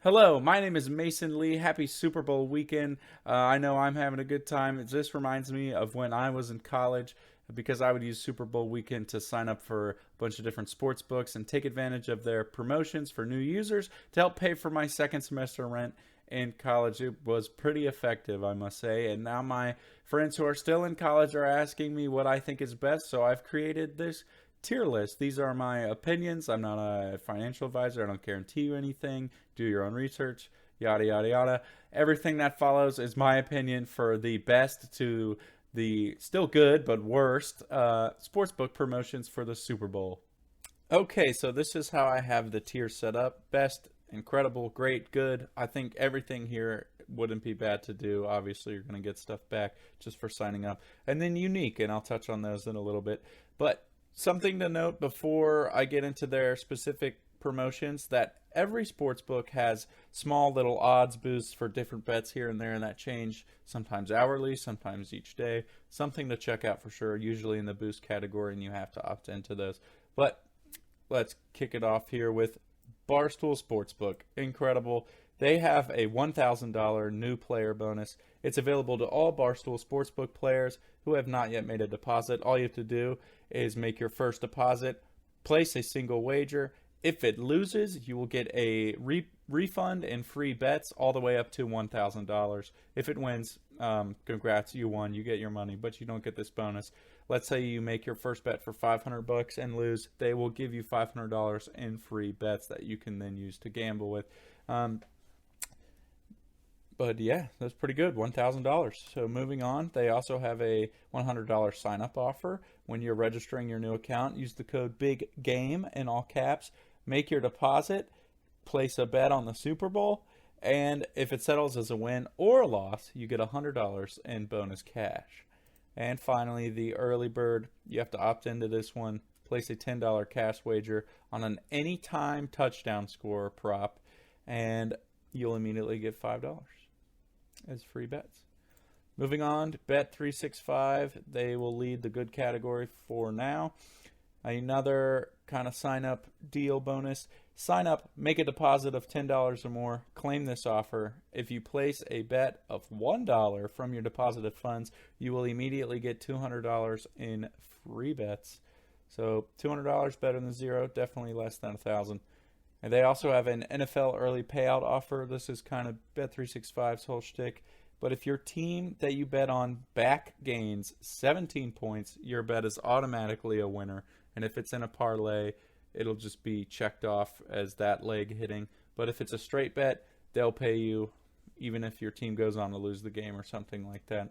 Hello, my name is Mason Lee. Happy Super Bowl weekend. I know I'm having a good time. This reminds me of when I was in college because I would use Super Bowl weekend to sign up for a bunch of different sports books and take advantage of their promotions for new users to help pay for my second semester rent in college. It was pretty effective, I must say. And now my friends who are still in college are asking me what I think is best, so I've created this tier list. These are my opinions. I'm not a financial advisor. I don't guarantee you anything. Do your own research, yada, yada, yada. Everything that follows is my opinion for the best to the still good but worst sportsbook promotions for the Super Bowl. Okay, so this is how I have the tier set up. Best, incredible, great, good. I think everything here wouldn't be bad to do. Obviously, you're going to get stuff back just for signing up. And then unique, and I'll touch on those in a little bit. But something to note before I get into their specific promotions that every sports book has small little odds boosts for different bets here and there, and that change sometimes hourly, sometimes each day. Something to check out for sure, usually in the boost category, and you have to opt into those. But let's kick it off here with Barstool Sportsbook. Incredible. They have a $1,000 new player bonus. It's available to all Barstool Sportsbook players who have not yet made a deposit. All you have to do is make your first deposit, place a single wager. If it loses, you will get a refund and free bets all the way up to $1,000. If it wins, congrats, you won. You get your money, but you don't get this bonus. Let's say you make your first bet for $500 and lose, they will give you $500 in free bets that you can then use to gamble with. But yeah, that's pretty good, $1,000. So moving on, they also have a $100 sign up offer. When you're registering your new account, use the code BIGGAME in all caps, make your deposit, place a bet on the Super Bowl, and if it settles as a win or a loss, you get $100 in bonus cash. And finally, the early bird, you have to opt into this one, place a $10 cash wager on an anytime touchdown score prop, and you'll immediately get $5 as free bets. Moving on to Bet365, they will lead the good category for now. Another kind of sign up deal bonus. Sign up, make a deposit of $10 or more, claim this offer. If you place a bet of $1 from your deposited funds, you will immediately get $200 in free bets. So $200 better than zero, definitely less than $1,000. And they also have an NFL early payout offer. This is kind of Bet365's whole shtick. But if your team that you bet on back gains 17 points, your bet is automatically a winner. And if it's in a parlay, it'll just be checked off as that leg hitting. But if it's a straight bet, they'll pay you even if your team goes on to lose the game or something like that.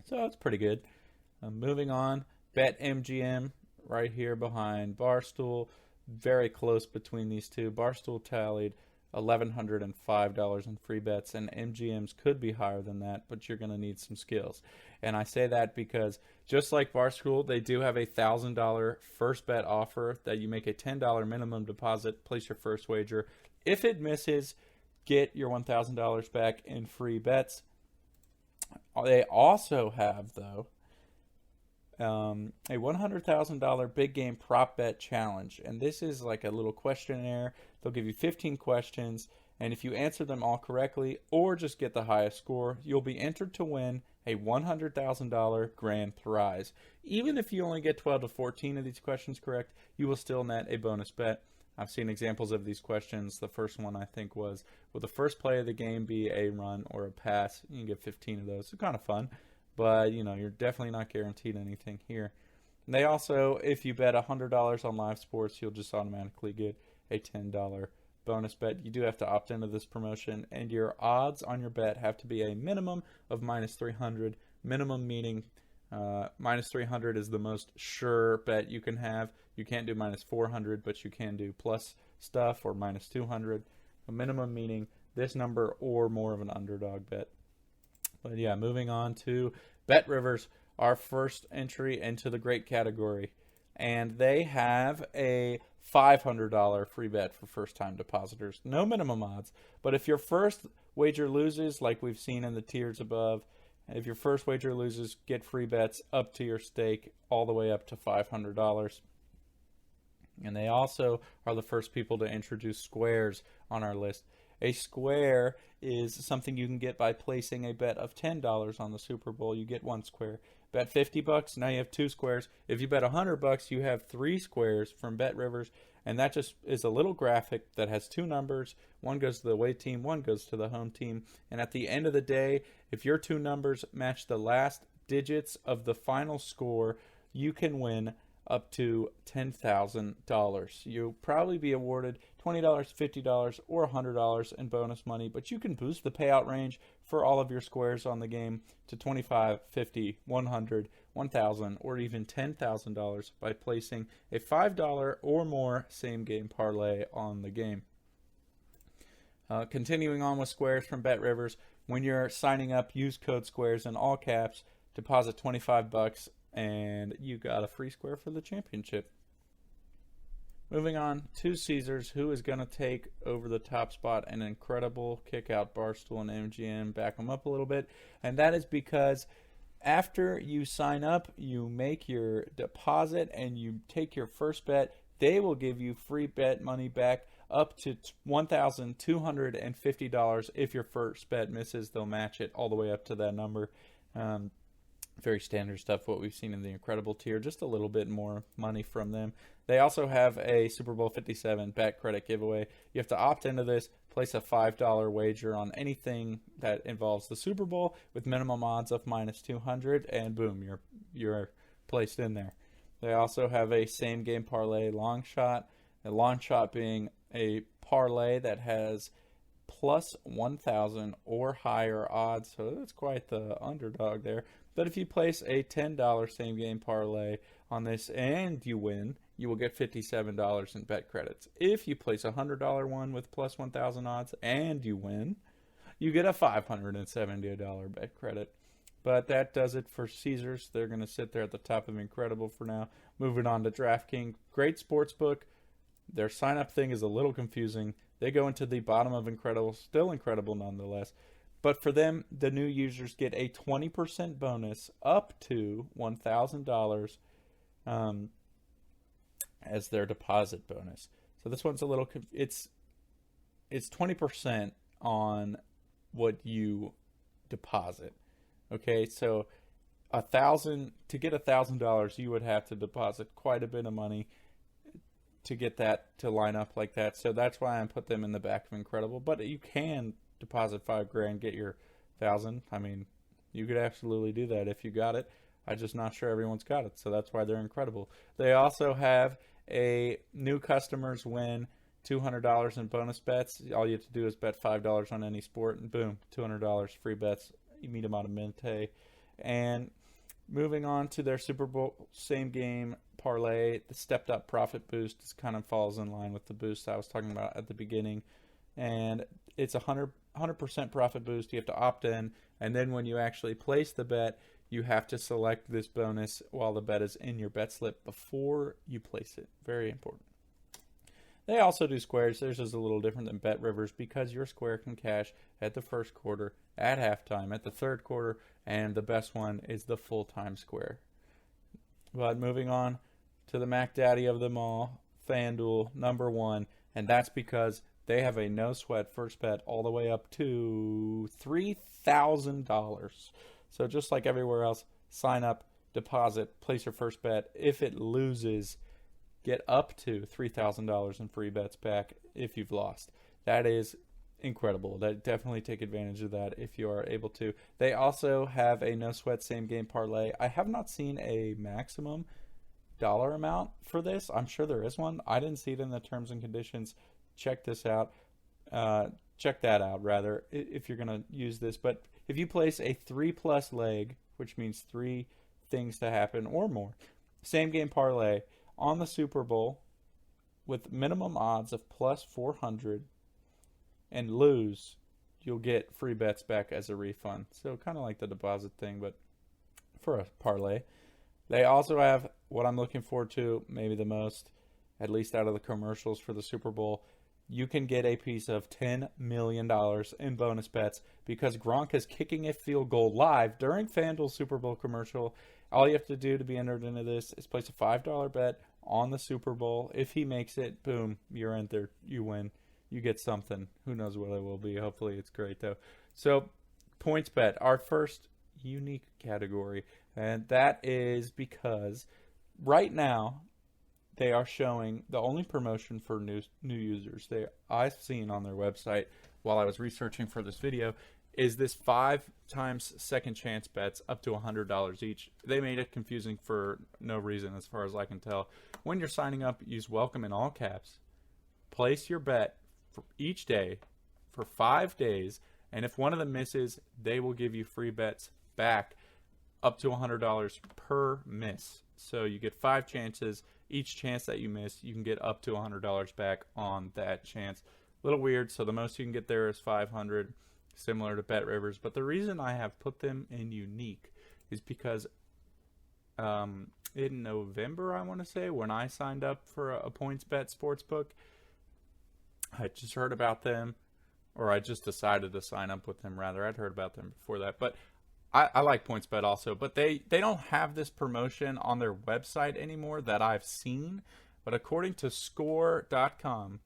So it's pretty good. Moving on, BetMGM right here behind Barstool. Very close between these two. Barstool tallied $1,105 in free bets, and MGM's could be higher than that, but you're going to need some skills. And I say that because just like Barstool, they do have a $1,000 first bet offer that you make a $10 minimum deposit, place your first wager. If it misses, get your $1,000 back in free bets. They also have, though, a $100,000 big game prop bet challenge. And this is like a little questionnaire. They'll give you 15 questions. And if you answer them all correctly or just get the highest score, you'll be entered to win a $100,000 grand prize. Even if you only get 12 to 14 of these questions correct, you will still net a bonus bet. I've seen examples of these questions. The first one I think was, will the first play of the game be a run or a pass? You can get 15 of those. It's kind of fun. But, you're definitely not guaranteed anything here. And they also, if you bet $100 on live sports, you'll just automatically get a $10 bonus bet. You do have to opt into this promotion, and your odds on your bet have to be a minimum of minus 300. Minimum meaning minus 300 is the most sure bet you can have. You can't do minus 400, but you can do plus stuff or minus 200. A minimum meaning this number or more of an underdog bet. But yeah, moving on to Bet Rivers, our first entry into the great category. And they have a $500 free bet for first-time depositors. No minimum odds. But if your first wager loses, like we've seen in the tiers above, if your first wager loses, get free bets up to your stake all the way up to $500. And they also are the first people to introduce squares on our list. A square is something you can get by placing a bet of $10 on the Super Bowl. You get one square. Bet $50, now you have two squares. If you bet $100, you have three squares from Bet Rivers, and that just is a little graphic that has two numbers. One goes to the away team, one goes to the home team. And at the end of the day, if your two numbers match the last digits of the final score, you can win up to $10,000. You'll probably be awarded $20, $50, or $100 in bonus money, but you can boost the payout range for all of your squares on the game to $25, $50, $100, $1,000, or even $10,000 by placing a $5 or more same game parlay on the game. Continuing on with squares from Bet Rivers, when you're signing up, use code SQUARES in all caps, deposit $25, and you got a free square for the championship. Moving on to Caesars, who is going to take over the top spot. An incredible kick out Barstool and MGM, back them up a little bit. And that is because after you sign up, you make your deposit and you take your first bet, they will give you free bet money back up to $1,250. If your first bet misses, they'll match it all the way up to that number. Very standard stuff, what we've seen in the Incredible tier, just a little bit more money from them. They also have a Super Bowl 57 bet credit giveaway. You have to opt into this, place a $5 wager on anything that involves the Super Bowl with minimum odds of -200, and boom, you're placed in there. They also have a same game parlay long shot, a long shot being a parlay that has plus 1,000 or higher odds, so that's quite the underdog there. But if you place a $10 same game parlay on this and you win, you will get $57 in bet credits. If you place a $100 one with plus 1,000 odds and you win, you get a $570 bet credit. But that does it for Caesars. They're going to sit there at the top of Incredible for now. Moving on to DraftKings. Great sports book. Their sign-up thing is a little confusing. They go into the bottom of Incredible, still Incredible nonetheless. But for them, the new users get a 20% bonus up to $1,000 as their deposit bonus. So this one's a little, it's 20% on what you deposit. Okay, so to get $1,000, you would have to deposit quite a bit of money to get that to line up like that. So that's why I put them in the back of Incredible. But you can deposit $5,000, get your 1,000. I mean, you could absolutely do that if you got it. I'm just not sure everyone's got it, so that's why they're Incredible. They also have a new customers win $200 in bonus bets. All you have to do is bet $5 on any sport, and boom, $200 free bets. You meet them out of Mente. And moving on to their Super Bowl same game parlay, the stepped up profit boost kind of falls in line with the boost I was talking about at the beginning. And it's a 100% profit boost. You have to opt in, and then when you actually place the bet, you have to select this bonus while the bet is in your bet slip before you place it. Very important. They also do squares. Theirs is a little different than Bet Rivers because your square can cash at the first quarter, at halftime, at the third quarter, and the best one is the full-time square. But moving on to the Mac Daddy of them all, FanDuel, number one, and that's because they have a no-sweat first bet all the way up to $3,000. So just like everywhere else, sign up, deposit, place your first bet. If it loses, get up to $3,000 in free bets back if you've lost. That is incredible. Definitely take advantage of that if you are able to. They also have a no-sweat same-game parlay. I have not seen a maximum dollar amount for this. I'm sure there is one. I didn't see it in the terms and conditions. Check this out. Check that out, rather, if you're going to use this. But if you place a 3+ leg, which means 3 things to happen or more, same game parlay on the Super Bowl with minimum odds of plus 400 and lose, you'll get free bets back as a refund. So kind of like the deposit thing, but for a parlay. They also have what I'm looking forward to maybe the most, at least out of the commercials for the Super Bowl. You can get a piece of $10 million in bonus bets because Gronk is kicking a field goal live during FanDuel's Super Bowl commercial. All you have to do to be entered into this is place a $5 bet on the Super Bowl. If he makes it, boom, you're in there. You win you get something. Who knows what it will be. Hopefully it's great, though. So, points bet, our first unique category. And that is because right now they are showing the only promotion for new users I've seen on their website while I was researching for this video is this 5 times second chance bets up to $100 each. They made it confusing for no reason as far as I can tell. When you're signing up, use welcome in all caps. Place your bet for each day for 5 days, and if one of them misses, they will give you free bets back up to $100 per miss. So you get 5 chances. Each chance that you miss, you can get up to $100 back on that chance. A little weird, so the most you can get there is 500, similar to Bet Rivers. But the reason I have put them in unique is because in November, I want to say, when I signed up for a PointsBet sportsbook, I just heard about them, or I just decided to sign up with them, rather. I'd heard about them before that. But I like PointsBet also, but they don't have this promotion on their website anymore that I've seen. But according to score.com,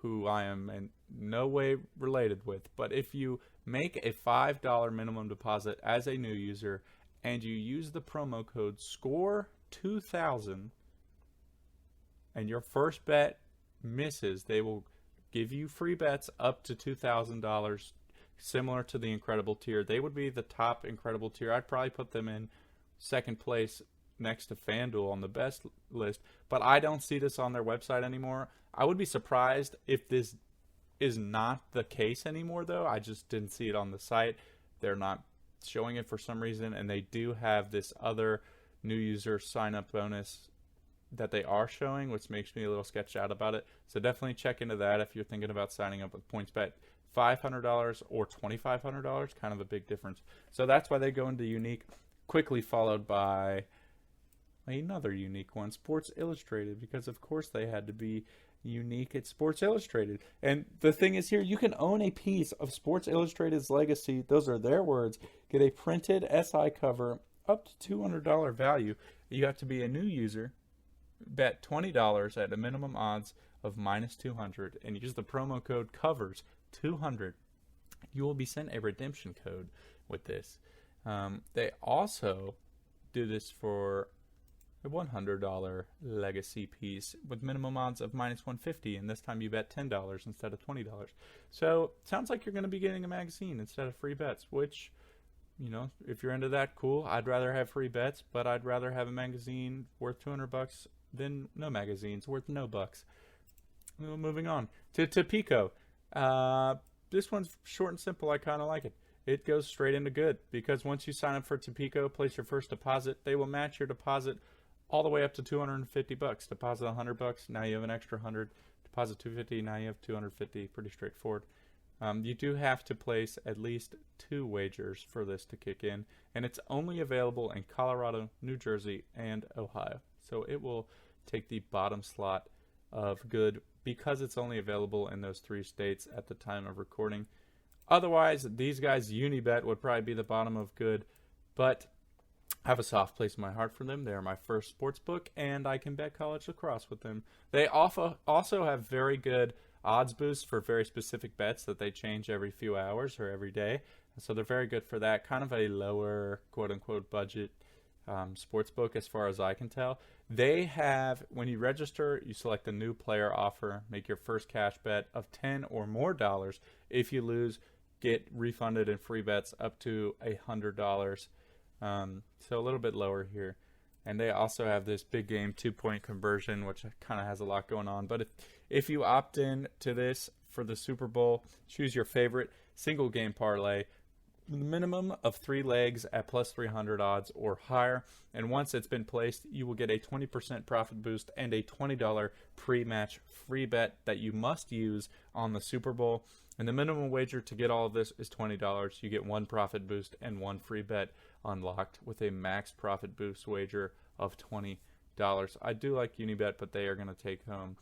who I am in no way related with, but if you make a $5 minimum deposit as a new user and you use the promo code SCORE2000 and your first bet misses, they will give you free bets up to $2,000, similar to the Incredible tier. They would be the top Incredible tier. I'd probably put them in second place next to FanDuel on the best list, but I don't see this on their website anymore. I would be surprised if this is not the case anymore, though. I just didn't see it on the site. They're not showing it for some reason, and they do have this other new user sign-up bonus that they are showing, which makes me a little sketched out about it. So definitely check into that if you're thinking about signing up with PointsBet. $500 or $2,500, kind of a big difference. So that's why they go into unique, quickly followed by another unique one, Sports Illustrated, because of course they had to be unique at Sports Illustrated. And the thing is here, you can own a piece of Sports Illustrated's legacy. Those are their words. Get a printed SI cover up to $200 value. You have to be a new user, bet $20 at a minimum odds of -200, and use the promo code COVERS 200. You will be sent a redemption code with this. They also do this for a $100 legacy piece with minimum odds of -150, and this time you bet $10 instead of $20. So sounds like you're going to be getting a magazine instead of free bets, which, you know, if you're into that, cool. I'd rather have free bets, but I'd rather have a magazine worth $200 than no magazines worth no bucks. Well, moving on to Pico. This one's short and simple. I kind of like it. It goes straight into good, because once you sign up for Pico, place your first deposit, they will match your deposit all the way up to $250. Deposit $100, now you have an extra 100. Deposit $250, now you have $250. Pretty straightforward. You do have to place at least 2 wagers for this to kick in, and it's only available in Colorado, New Jersey, and Ohio. So it will take the bottom slot of good because it's only available in those 3 states at the time of recording. Otherwise, these guys, Unibet, would probably be the bottom of good, but I have a soft place in my heart for them. They are my first sports book, and I can bet college lacrosse with them. They also have very good odds boosts for very specific bets that they change every few hours or every day. So they're very good for that. Kind of a lower, quote-unquote, budget sports book as far as I can tell. They have, when you register, you select a new player offer, make your first cash bet of $10 or more. If you lose, get refunded in free bets up to $100. So a little bit lower here. And they also have this big game 2-point conversion, which kind of has a lot going on. But if you opt in to this for the Super Bowl, choose your favorite single game parlay, minimum of 3 legs at +300 odds or higher. And once it's been placed, you will get a 20% profit boost and a $20 pre-match free bet that you must use on the Super Bowl. And the minimum wager to get all of this is $20. You get 1 profit boost and 1 free bet unlocked with a max profit boost wager of $20. I do like Unibet, but they are going to take home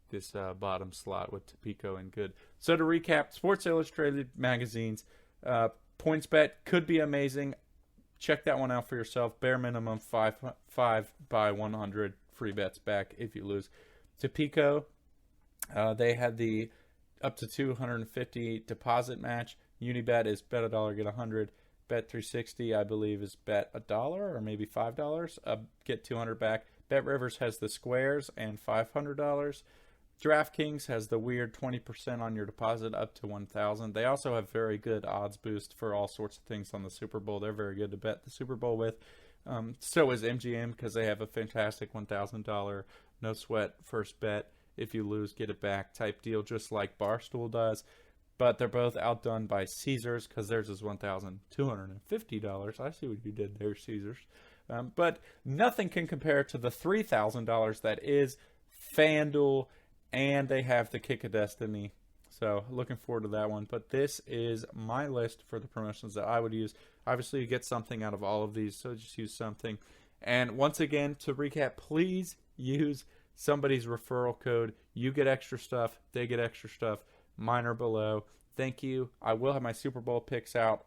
this bottom slot with Pico and good. So to recap, Sports Illustrated magazines, PointsBet could be amazing. Check that one out for yourself. Bare minimum 5 by 100 free bets back if you lose. To Pico, they had the up to 250 deposit match. Unibet is bet a dollar, get 100. Bet 360, I believe, is bet a dollar or maybe $5, get 200 back. Bet Rivers has the squares and $500. DraftKings has the weird 20% on your deposit up to 1,000. They also have very good odds boost for all sorts of things on the Super Bowl. They're very good to bet the Super Bowl with. So is MGM because they have a fantastic $1,000 no sweat first bet. If you lose, get it back type deal, just like Barstool does. But they're both outdone by Caesars because theirs is $1,250. I see what you did there, Caesars. But nothing can compare to the $3,000 that is FanDuel, and they have the Kick of Destiny. So looking forward to that one. But this is my list for the promotions that I would use. Obviously, you get something out of all of these, so just use something. And once again, to recap, please use somebody's referral code. You get extra stuff. They get extra stuff. Mine are below. Thank you. I will have my Super Bowl picks out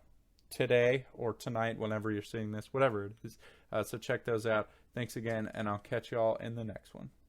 today or tonight, whenever you're seeing this, whatever it is. So check those out. Thanks again, and I'll catch y'all in the next one.